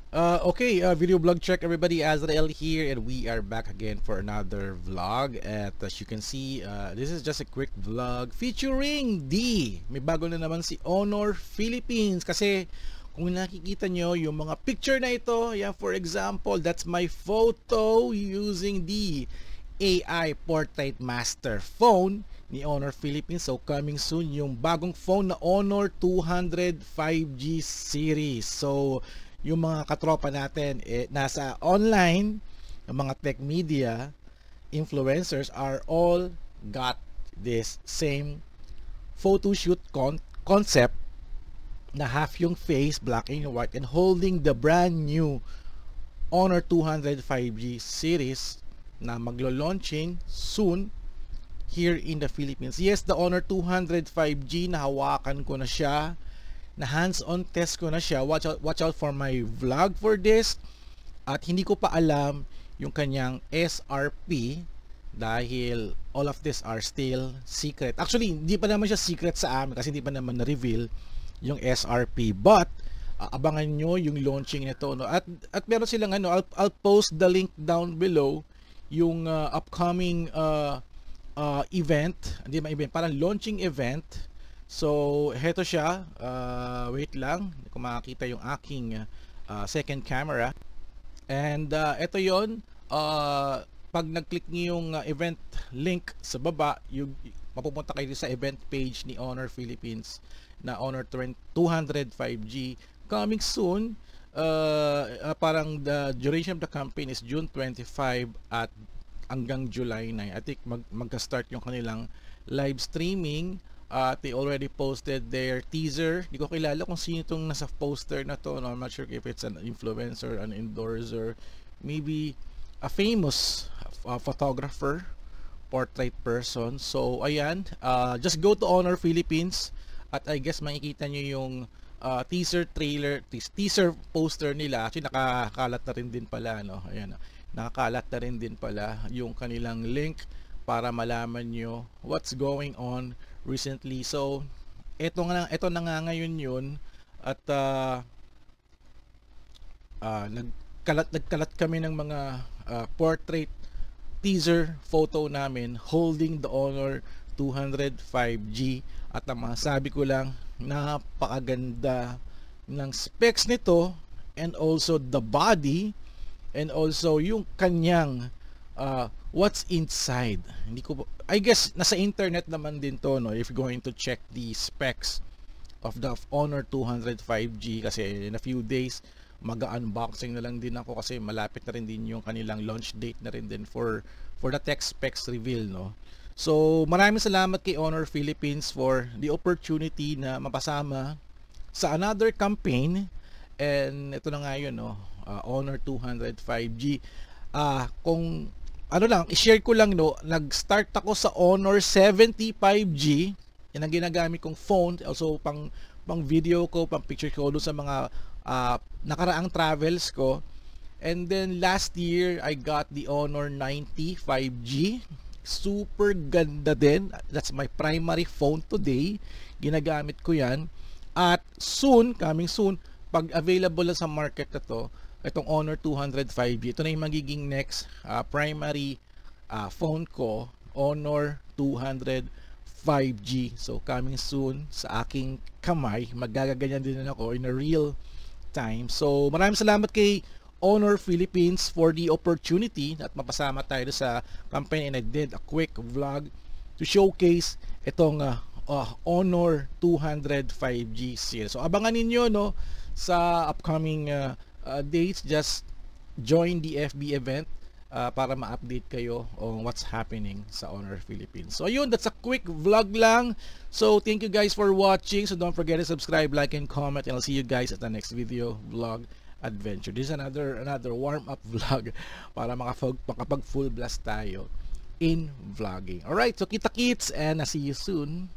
Video blog check everybody, Azrael here, and we are back again for another vlog. At as you can see, this is just a quick vlog featuring may bago na naman si Honor Philippines. Kasi kung nakikita nyo yung mga picture na ito, yeah, for example, that's my photo using the AI Portrait Master phone ni Honor Philippines. So coming soon yung bagong phone na Honor 200 5G series. So yung mga katropa natin nasa online, yung mga tech media influencers are all got this same photo shoot concept na half yung face black and white and holding the brand new Honor 200 5G series na maglo-launching soon here in the Philippines. Yes, the Honor 200 5G, nahawakan ko na siya, na hands-on test ko na siya. Watch out for my vlog for this. At hindi ko pa alam yung kanyang SRP dahil all of this are still secret. Actually, hindi pa naman siya secret sa amin kasi hindi pa naman na-reveal yung SRP. But abangan nyo yung launching nito, no? At meron silang I'll post the link down below yung upcoming event, hindi man event, parang launching event. So, heto siya. Wait lang. Hindi ko makakita yung aking second camera. And ito yon. Pag nag-click niyo yung event link sa baba, mapupunta kayo sa event page ni Honor Philippines na Honor 200 5G. Coming soon. Parang the duration of the campaign is June 25 at hanggang July 9. I think magka-start yung kanilang live streaming. They already posted their teaser. Hindi ko kilala kung sino itong nasa poster na to, no? I'm not sure if it's an influencer, an endorser, maybe a famous photographer, portrait person. So ayan, just go to Honor Philippines at I guess makikita nyo yung teaser poster nila. Actually nakakalat na rin din pala, no? Ayan, nakakalat na rin din pala yung kanilang link para malaman nyo what's going on recently. So ito na nga ngayon yun. At nagkalat kami ng mga portrait teaser photo namin holding the Honor 200 5G. At ang masabi ko lang, napakaganda ng specs nito, and also the body, and also yung kanyang what's inside. I guess nasa internet naman din to, no, if you're going to check the specs of the Honor 200 5G. Kasi in a few days mag-unboxing na lang din ako kasi malapit na rin din yung kanilang launch date na rin din for the tech specs reveal, no. So maraming salamat kay Honor Philippines for the opportunity na mapasama sa another campaign. And ito na nga yun, no, Honor 200 5G. Kung i-share ko lang, no, nag-start ako sa Honor 70 5G. Yan ang ginagamit kong phone, also pang video ko, pang picture ko doon sa mga nakaraang travels ko. And then last year I got the Honor 90 5G. Super ganda din. That's my primary phone today. Ginagamit ko yan. At soon, coming soon, pag available na sa market na to, itong Honor 200 5G, ito na yung magiging next primary phone ko, Honor 200 5G. So coming soon sa aking kamay, magagaganyan din ako in a real time. So maraming salamat kay Honor Philippines for the opportunity at mapasama tayo sa campaign, and I did a quick vlog to showcase itong Honor 200 5G series. So abangan ninyo, no, sa upcoming dates. Just join the FB event para ma-update kayo on what's happening sa Honor Philippines. So ayun, that's a quick vlog lang. So thank you guys for watching. So don't forget to subscribe, like, and comment, and I'll see you guys at the next video vlog adventure. This is another warm-up vlog para makapag full blast tayo in vlogging. Alright, so kita-kits and I'll see you soon.